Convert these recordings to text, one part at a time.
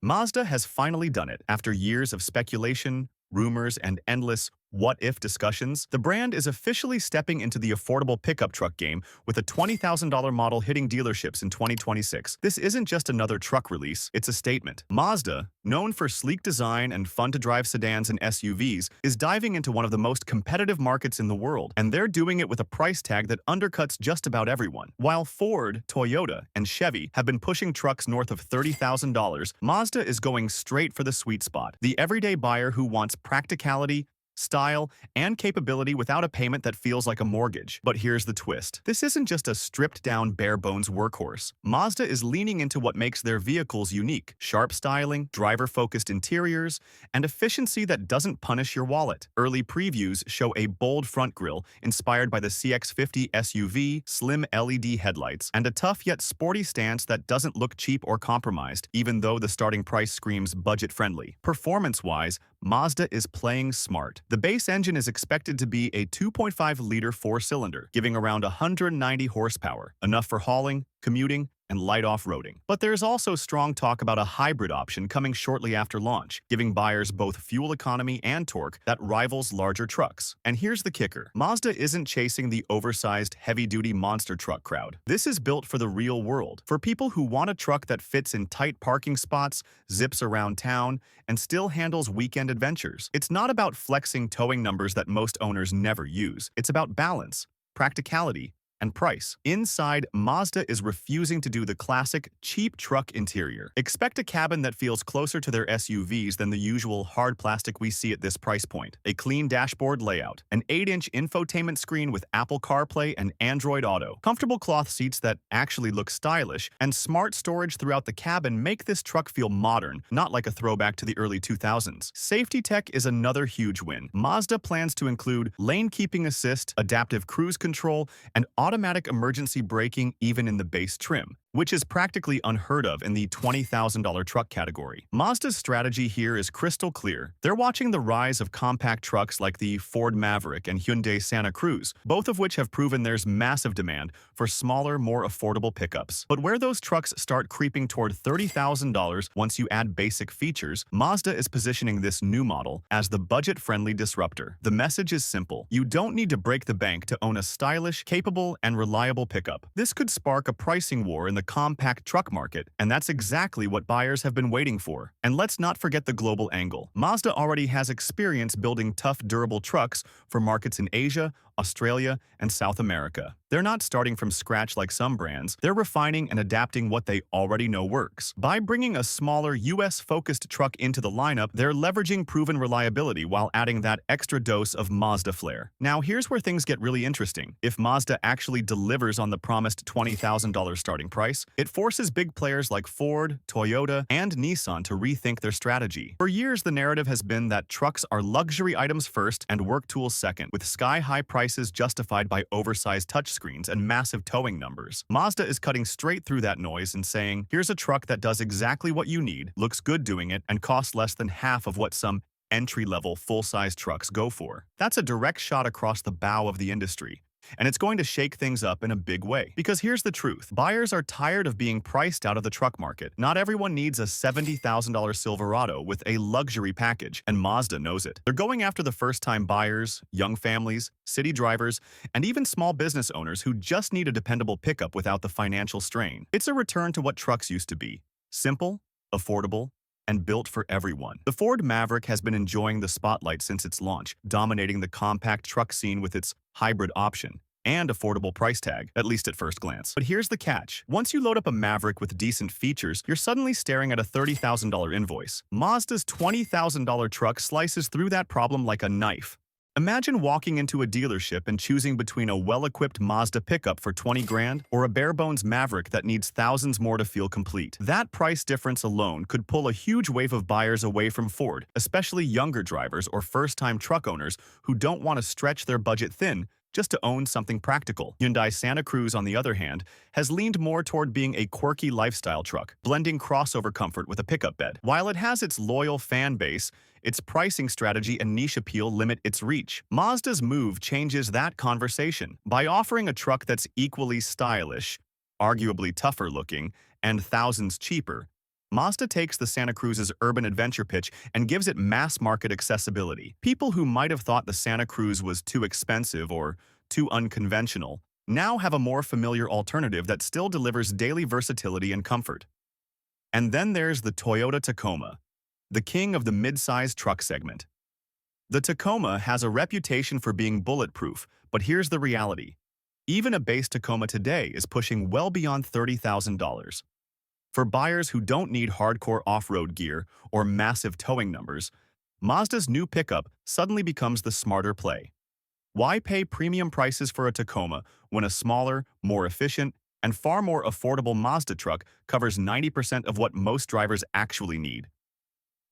Mazda has finally done it. After years of speculation, rumors, and endless what-if discussions, the brand is officially stepping into the affordable pickup truck game with a $20,000 model hitting dealerships in 2026. This isn't just another truck release, it's a statement. Mazda, known for sleek design and fun-to-drive sedans and SUVs, is diving into one of the most competitive markets in the world, and they're doing it with a price tag that undercuts just about everyone. While Ford, Toyota, and Chevy have been pushing trucks north of $30,000, Mazda is going straight for the sweet spot. The everyday buyer who wants practicality, style, and capability without a payment that feels like a mortgage. But here's the twist. This isn't just a stripped-down bare-bones workhorse. Mazda is leaning into what makes their vehicles unique: sharp styling, driver-focused interiors, and efficiency that doesn't punish your wallet. Early previews show a bold front grille inspired by the CX-50 SUV, slim LED headlights, and a tough yet sporty stance that doesn't look cheap or compromised, even though the starting price screams budget-friendly. Performance-wise, Mazda is playing smart. The base engine is expected to be a 2.5-liter four-cylinder, giving around 190 horsepower, enough for hauling, commuting, and light off-roading. But there's also strong talk about a hybrid option coming shortly after launch, giving buyers both fuel economy and torque that rivals larger trucks. And here's the kicker. Mazda isn't chasing the oversized, heavy-duty monster truck crowd. This is built for the real world, for people who want a truck that fits in tight parking spots, zips around town, and still handles weekend adventures. It's not about flexing towing numbers that most owners never use. It's about balance, practicality, and price. Inside, Mazda is refusing to do the classic, cheap truck interior. Expect a cabin that feels closer to their SUVs than the usual hard plastic we see at this price point. A clean dashboard layout, an 8-inch infotainment screen with Apple CarPlay and Android Auto, comfortable cloth seats that actually look stylish, and smart storage throughout the cabin make this truck feel modern, not like a throwback to the early 2000s. Safety tech is another huge win. Mazda plans to include lane keeping assist, adaptive cruise control, and automatic emergency braking even in the base trim, which is practically unheard of in the $20,000 truck category. Mazda's strategy here is crystal clear. They're watching the rise of compact trucks like the Ford Maverick and Hyundai Santa Cruz, both of which have proven there's massive demand for smaller, more affordable pickups. But where those trucks start creeping toward $30,000 once you add basic features, Mazda is positioning this new model as the budget-friendly disruptor. The message is simple. You don't need to break the bank to own a stylish, capable, and reliable pickup. This could spark a pricing war in the compact truck market, and that's exactly what buyers have been waiting for. And let's not forget the global angle. Mazda already has experience building tough, durable trucks for markets in Asia, Australia, and South America. They're not starting from scratch like some brands. They're refining and adapting what they already know works. By bringing a smaller, US-focused truck into the lineup, they're leveraging proven reliability while adding that extra dose of Mazda flair. Now, here's where things get really interesting. If Mazda actually delivers on the promised $20,000 starting price, it forces big players like Ford, Toyota, and Nissan to rethink their strategy. For years, the narrative has been that trucks are luxury items first and work tools second, with sky-high prices justified by oversized touchscreens and massive towing numbers. Mazda is cutting straight through that noise and saying, here's a truck that does exactly what you need, looks good doing it, and costs less than half of what some entry-level full-size trucks go for. That's a direct shot across the bow of the industry. And it's going to shake things up in a big way. Because here's the truth. Buyers are tired of being priced out of the truck market. Not everyone needs a $70,000 Silverado with a luxury package, and Mazda knows it. They're going after the first-time buyers, young families, city drivers, and even small business owners who just need a dependable pickup without the financial strain. It's a return to what trucks used to be: simple, affordable, and built for everyone. The Ford Maverick has been enjoying the spotlight since its launch, dominating the compact truck scene with its hybrid option and affordable price tag, at least at first glance. But here's the catch. Once you load up a Maverick with decent features, you're suddenly staring at a $30,000 invoice. Mazda's $20,000 truck slices through that problem like a knife. Imagine walking into a dealership and choosing between a well-equipped Mazda pickup for 20 grand or a bare-bones Maverick that needs thousands more to feel complete. That price difference alone could pull a huge wave of buyers away from Ford, especially younger drivers or first-time truck owners who don't want to stretch their budget thin just to own something practical. Hyundai Santa Cruz, on the other hand, has leaned more toward being a quirky lifestyle truck, blending crossover comfort with a pickup bed. While it has its loyal fan base, its pricing strategy and niche appeal limit its reach. Mazda's move changes that conversation. By offering a truck that's equally stylish, arguably tougher looking, and thousands cheaper, Mazda takes the Santa Cruz's urban adventure pitch and gives it mass-market accessibility. People who might have thought the Santa Cruz was too expensive or too unconventional now have a more familiar alternative that still delivers daily versatility and comfort. And then there's the Toyota Tacoma, the king of the mid-size truck segment. The Tacoma has a reputation for being bulletproof, but here's the reality. Even a base Tacoma today is pushing well beyond $30,000. For buyers who don't need hardcore off-road gear or massive towing numbers, Mazda's new pickup suddenly becomes the smarter play. Why pay premium prices for a Tacoma when a smaller, more efficient, and far more affordable Mazda truck covers 90% of what most drivers actually need?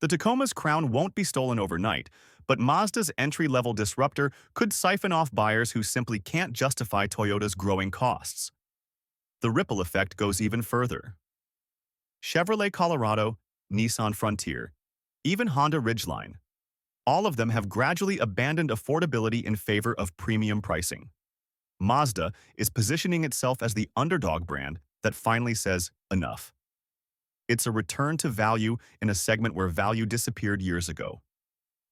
The Tacoma's crown won't be stolen overnight, but Mazda's entry-level disruptor could siphon off buyers who simply can't justify Toyota's growing costs. The ripple effect goes even further. Chevrolet Colorado, Nissan Frontier, even Honda Ridgeline. All of them have gradually abandoned affordability in favor of premium pricing. Mazda is positioning itself as the underdog brand that finally says enough. It's a return to value in a segment where value disappeared years ago.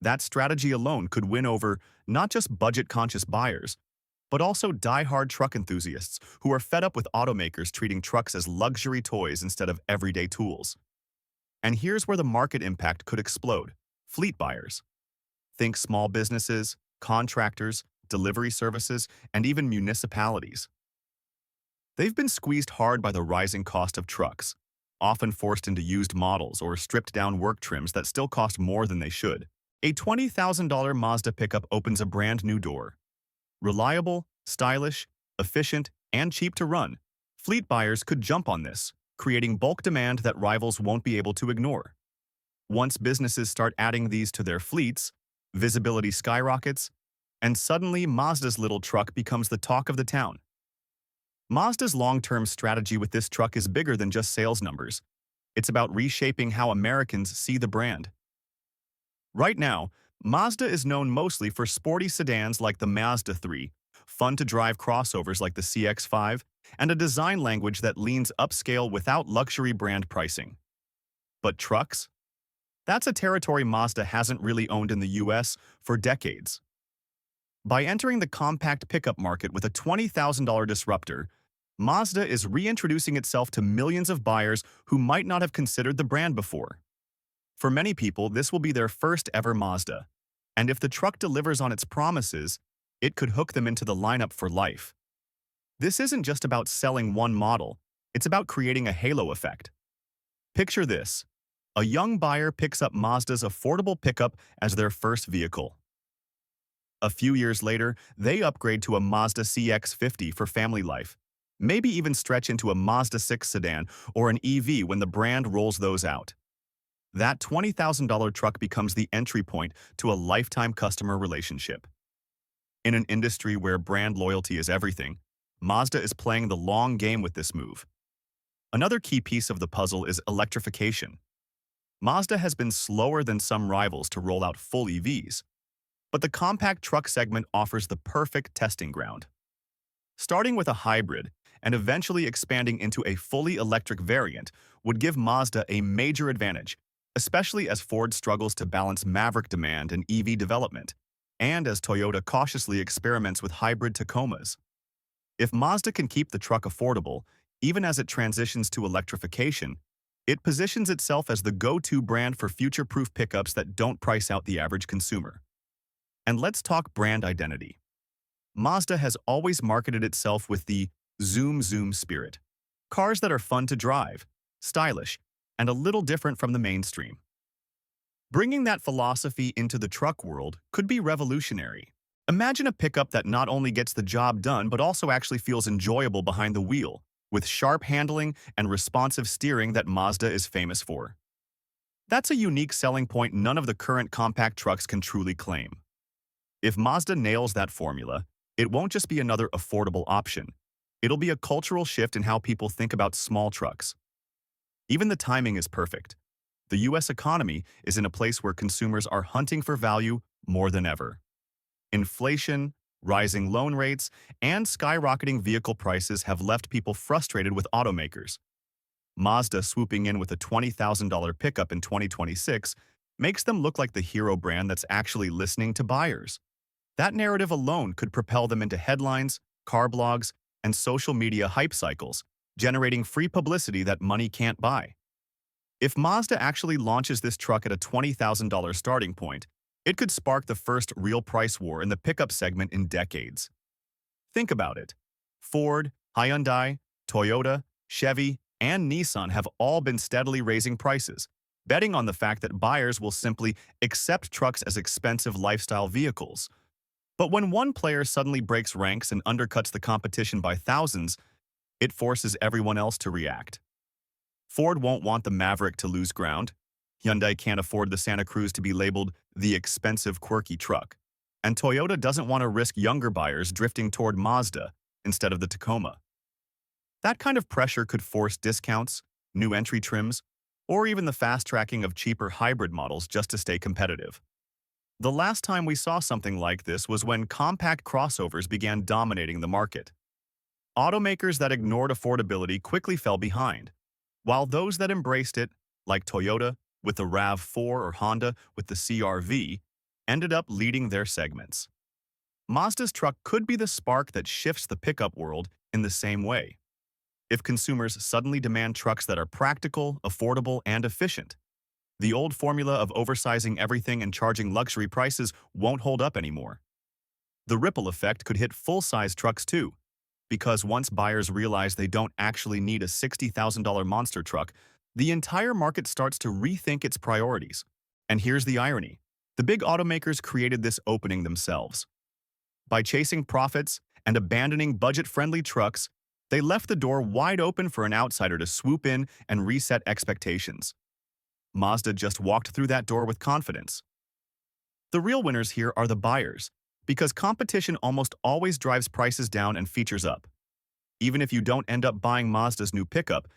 That strategy alone could win over not just budget-conscious buyers, but also die-hard truck enthusiasts who are fed up with automakers treating trucks as luxury toys instead of everyday tools. And here's where the market impact could explode. Fleet buyers. Think small businesses, contractors, delivery services, and even municipalities. They've been squeezed hard by the rising cost of trucks, often forced into used models or stripped-down work trims that still cost more than they should. A $20,000 Mazda pickup opens a brand new door. Reliable, stylish, efficient, and cheap to run, fleet buyers could jump on this, creating bulk demand that rivals won't be able to ignore. Once businesses start adding these to their fleets, visibility skyrockets, and suddenly Mazda's little truck becomes the talk of the town. Mazda's long-term strategy with this truck is bigger than just sales numbers. It's about reshaping how Americans see the brand. Right now, Mazda is known mostly for sporty sedans like the Mazda 3, fun-to-drive crossovers like the CX-5, and a design language that leans upscale without luxury brand pricing. But trucks? That's a territory Mazda hasn't really owned in the US for decades. By entering the compact pickup market with a $20,000 disruptor, Mazda is reintroducing itself to millions of buyers who might not have considered the brand before. For many people, this will be their first ever Mazda, and if the truck delivers on its promises, it could hook them into the lineup for life. This isn't just about selling one model, it's about creating a halo effect. Picture this. A young buyer picks up Mazda's affordable pickup as their first vehicle. A few years later, they upgrade to a Mazda CX-50 for family life, maybe even stretch into a Mazda 6 sedan or an EV when the brand rolls those out. That $20,000 truck becomes the entry point to a lifetime customer relationship. In an industry where brand loyalty is everything, Mazda is playing the long game with this move. Another key piece of the puzzle is electrification. Mazda has been slower than some rivals to roll out full EVs, but the compact truck segment offers the perfect testing ground. Starting with a hybrid and eventually expanding into a fully electric variant would give Mazda a major advantage, especially as Ford struggles to balance Maverick demand and EV development, and as Toyota cautiously experiments with hybrid Tacomas. If Mazda can keep the truck affordable, even as it transitions to electrification, it positions itself as the go-to brand for future-proof pickups that don't price out the average consumer. And let's talk brand identity. Mazda has always marketed itself with the zoom spirit. Cars that are fun to drive, stylish, and a little different from the mainstream. Bringing that philosophy into the truck world could be revolutionary. Imagine a pickup that not only gets the job done but also actually feels enjoyable behind the wheel, with sharp handling and responsive steering that Mazda is famous for. That's a unique selling point none of the current compact trucks can truly claim. If Mazda nails that formula, it won't just be another affordable option. It'll be a cultural shift in how people think about small trucks. Even the timing is perfect. The US economy is in a place where consumers are hunting for value more than ever. Inflation, rising loan rates, and skyrocketing vehicle prices have left people frustrated with automakers. Mazda swooping in with a $20,000 pickup in 2026 makes them look like the hero brand that's actually listening to buyers. That narrative alone could propel them into headlines, car blogs, and social media hype cycles, generating free publicity that money can't buy. If Mazda actually launches this truck at a $20,000 starting point, it could spark the first real price war in the pickup segment in decades. Think about it. Ford, Hyundai, Toyota, Chevy, and Nissan have all been steadily raising prices, betting on the fact that buyers will simply accept trucks as expensive lifestyle vehicles. But when one player suddenly breaks ranks and undercuts the competition by thousands, it forces everyone else to react. Ford won't want the Maverick to lose ground. Hyundai can't afford the Santa Cruz to be labeled the expensive, quirky truck. And Toyota doesn't want to risk younger buyers drifting toward Mazda instead of the Tacoma. That kind of pressure could force discounts, new entry trims, or even the fast-tracking of cheaper hybrid models just to stay competitive. The last time we saw something like this was when compact crossovers began dominating the market. Automakers that ignored affordability quickly fell behind, while those that embraced it, like Toyota with the RAV4 or Honda with the CR-V, ended up leading their segments. Mazda's truck could be the spark that shifts the pickup world in the same way. If consumers suddenly demand trucks that are practical, affordable, and efficient, the old formula of oversizing everything and charging luxury prices won't hold up anymore. The ripple effect could hit full-size trucks too, because once buyers realize they don't actually need a $60,000 monster truck, the entire market starts to rethink its priorities. And here's the irony. The big automakers created this opening themselves. By chasing profits and abandoning budget-friendly trucks, they left the door wide open for an outsider to swoop in and reset expectations. Mazda just walked through that door with confidence. The real winners here are the buyers, because competition almost always drives prices down and features up. Even if you don't end up buying Mazda's new pickup,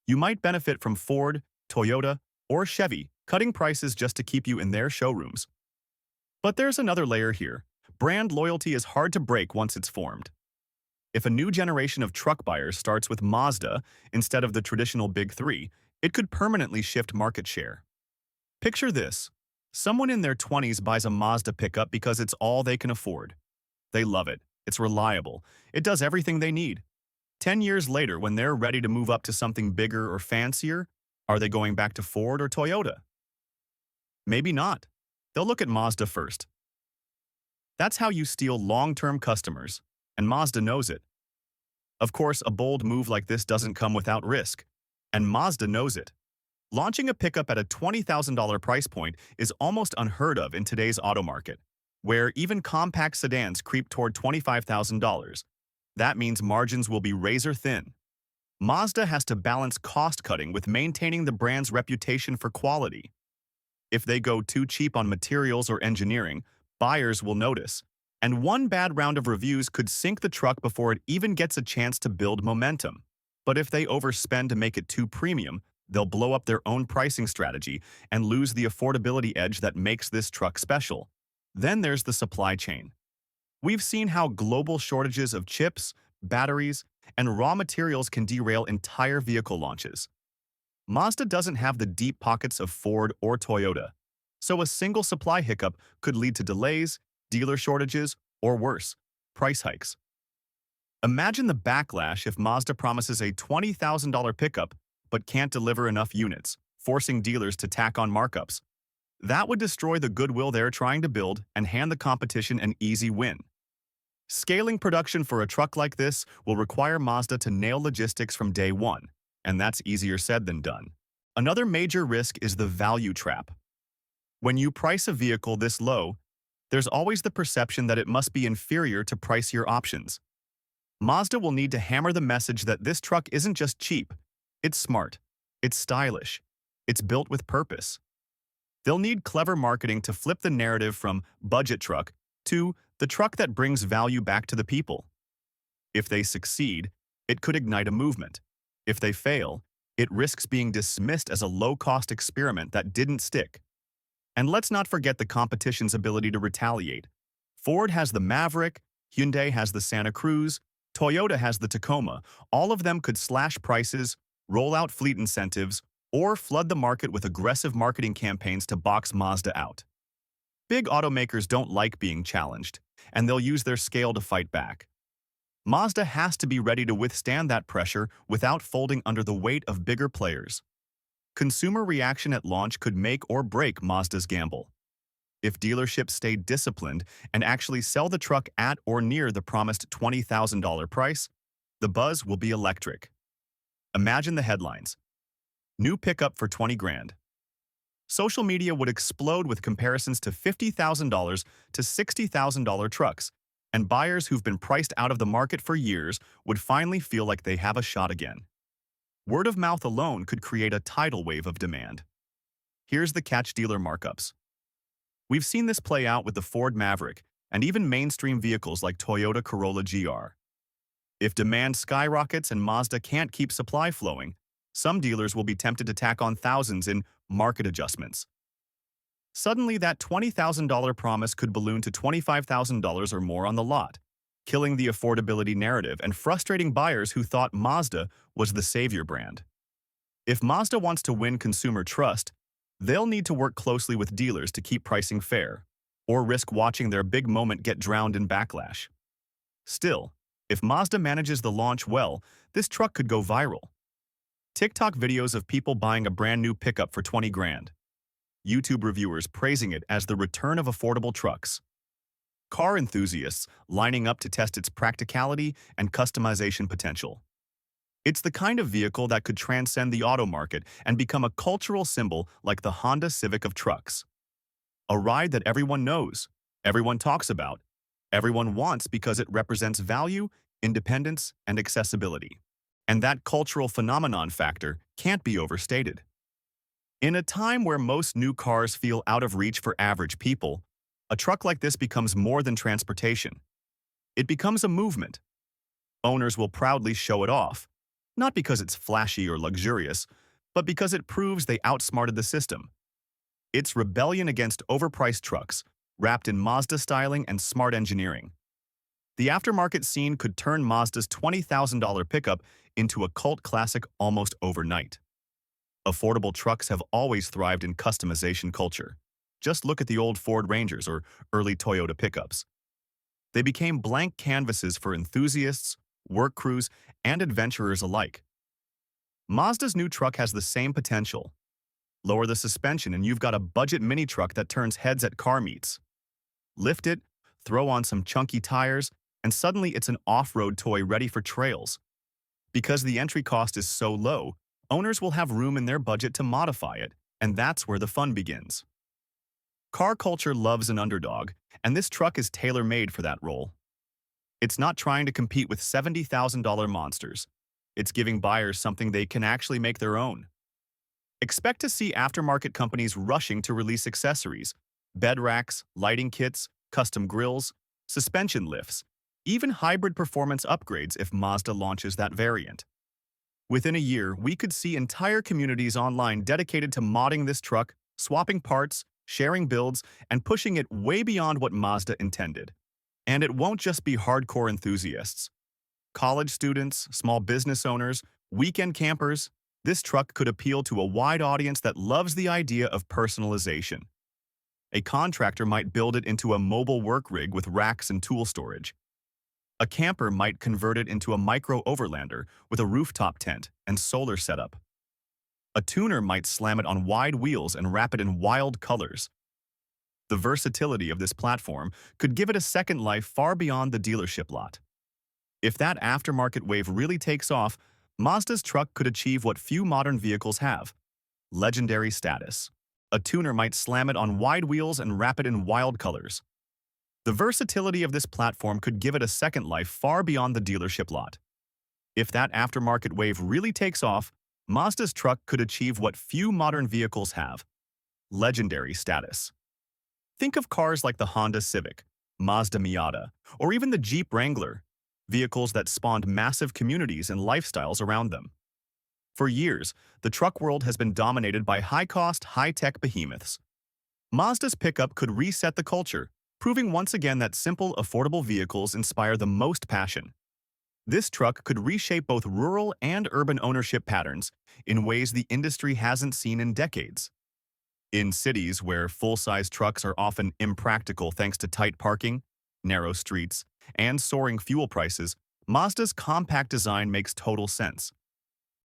you might benefit from Ford, Toyota, or Chevy cutting prices just to keep you in their showrooms. But there's another layer here. Brand loyalty is hard to break once it's formed. If a new generation of truck buyers starts with Mazda instead of the traditional big three, it could permanently shift market share. Picture this. Someone in their 20s buys a Mazda pickup because it's all they can afford. They love it. It's reliable. It does everything they need. 10 years later, when they're ready to move up to something bigger or fancier, are they going back to Ford or Toyota? Maybe not. They'll look at Mazda first. That's how you steal long-term customers, and Mazda knows it. Of course, a bold move like this doesn't come without risk, and Mazda knows it. Launching a pickup at a $20,000 price point is almost unheard of in today's auto market, where even compact sedans creep toward $25,000. That means margins will be razor thin. Mazda has to balance cost-cutting with maintaining the brand's reputation for quality. If they go too cheap on materials or engineering, buyers will notice, and one bad round of reviews could sink the truck before it even gets a chance to build momentum. But if they overspend to make it too premium, they'll blow up their own pricing strategy and lose the affordability edge that makes this truck special. Then there's the supply chain. We've seen how global shortages of chips, batteries, and raw materials can derail entire vehicle launches. Mazda doesn't have the deep pockets of Ford or Toyota, so a single supply hiccup could lead to delays, dealer shortages, or worse, price hikes. Imagine the backlash if Mazda promises a $20,000 pickup but can't deliver enough units, forcing dealers to tack on markups. That would destroy the goodwill they're trying to build and hand the competition an easy win. Scaling production for a truck like this will require Mazda to nail logistics from day one, and that's easier said than done. Another major risk is the value trap. When you price a vehicle this low, there's always the perception that it must be inferior to pricier options. Mazda will need to hammer the message that this truck isn't just cheap, it's smart, it's stylish, it's built with purpose. They'll need clever marketing to flip the narrative from budget truck to the truck that brings value back to the people. If they succeed, it could ignite a movement. If they fail, it risks being dismissed as a low-cost experiment that didn't stick. And let's not forget the competition's ability to retaliate. Ford has the Maverick, Hyundai has the Santa Cruz, Toyota has the Tacoma. All of them could slash prices, roll out fleet incentives, or flood the market with aggressive marketing campaigns to box Mazda out. Big automakers don't like being challenged, and they'll use their scale to fight back. Mazda has to be ready to withstand that pressure without folding under the weight of bigger players. Consumer reaction at launch could make or break Mazda's gamble. If dealerships stay disciplined and actually sell the truck at or near the promised $20,000 price, the buzz will be electric. Imagine the headlines. New pickup for 20 grand. Social media would explode with comparisons to $50,000 to $60,000 trucks, and buyers who've been priced out of the market for years would finally feel like they have a shot again. Word of mouth alone could create a tidal wave of demand. Here's the catch: dealer markups. We've seen this play out with the Ford Maverick and even mainstream vehicles like Toyota Corolla GR. If demand skyrockets and Mazda can't keep supply flowing, some dealers will be tempted to tack on thousands in market adjustments. Suddenly, that $20,000 promise could balloon to $25,000 or more on the lot, killing the affordability narrative and frustrating buyers who thought Mazda was the savior brand. If Mazda wants to win consumer trust, they'll need to work closely with dealers to keep pricing fair, or risk watching their big moment get drowned in backlash. Still, if Mazda manages the launch well, this truck could go viral. TikTok videos of people buying a brand new pickup for 20 grand. YouTube reviewers praising it as the return of affordable trucks. Car enthusiasts lining up to test its practicality and customization potential. It's the kind of vehicle that could transcend the auto market and become a cultural symbol like the Honda Civic of trucks. A ride that everyone knows, everyone talks about, everyone wants because it represents value, independence, and accessibility. And that cultural phenomenon factor can't be overstated. In a time where most new cars feel out of reach for average people, a truck like this becomes more than transportation. It becomes a movement. Owners will proudly show it off, not because it's flashy or luxurious, but because it proves they outsmarted the system. It's rebellion against overpriced trucks, wrapped in Mazda styling and smart engineering. The aftermarket scene could turn Mazda's $20,000 pickup into a cult classic almost overnight. Affordable trucks have always thrived in customization culture. Just look at the old Ford Rangers or early Toyota pickups. They became blank canvases for enthusiasts, work crews, and adventurers alike. Mazda's new truck has the same potential. Lower the suspension and you've got a budget mini truck that turns heads at car meets. Lift it, throw on some chunky tires, and suddenly it's an off-road toy ready for trails. Because the entry cost is so low, owners will have room in their budget to modify it, and that's where the fun begins. Car culture loves an underdog, and this truck is tailor-made for that role. It's not trying to compete with $70,000 monsters. It's giving buyers something they can actually make their own. Expect to see aftermarket companies rushing to release accessories, bed racks, lighting kits, custom grills, suspension lifts, even hybrid performance upgrades if Mazda launches that variant. Within a year, we could see entire communities online dedicated to modding this truck, swapping parts, sharing builds, and pushing it way beyond what Mazda intended. And it won't just be hardcore enthusiasts. College students, small business owners, weekend campers, this truck could appeal to a wide audience that loves the idea of personalization. A contractor might build it into a mobile work rig with racks and tool storage. A camper might convert it into a micro-overlander with a rooftop tent and solar setup. A tuner might slam it on wide wheels and wrap it in wild colors. The versatility of this platform could give it a second life far beyond the dealership lot. If that aftermarket wave really takes off, Mazda's truck could achieve what few modern vehicles have: legendary status. A tuner might slam it on wide wheels and wrap it in wild colors. The versatility of this platform could give it a second life far beyond the dealership lot. If that aftermarket wave really takes off, Mazda's truck could achieve what few modern vehicles have: legendary status. Think of cars like the Honda Civic, Mazda Miata, or even the Jeep Wrangler, vehicles that spawned massive communities and lifestyles around them. For years, the truck world has been dominated by high-cost, high-tech behemoths. Mazda's pickup could reset the culture, proving once again that simple, affordable vehicles inspire the most passion. This truck could reshape both rural and urban ownership patterns in ways the industry hasn't seen in decades. In cities where full-size trucks are often impractical thanks to tight parking, narrow streets, and soaring fuel prices, Mazda's compact design makes total sense.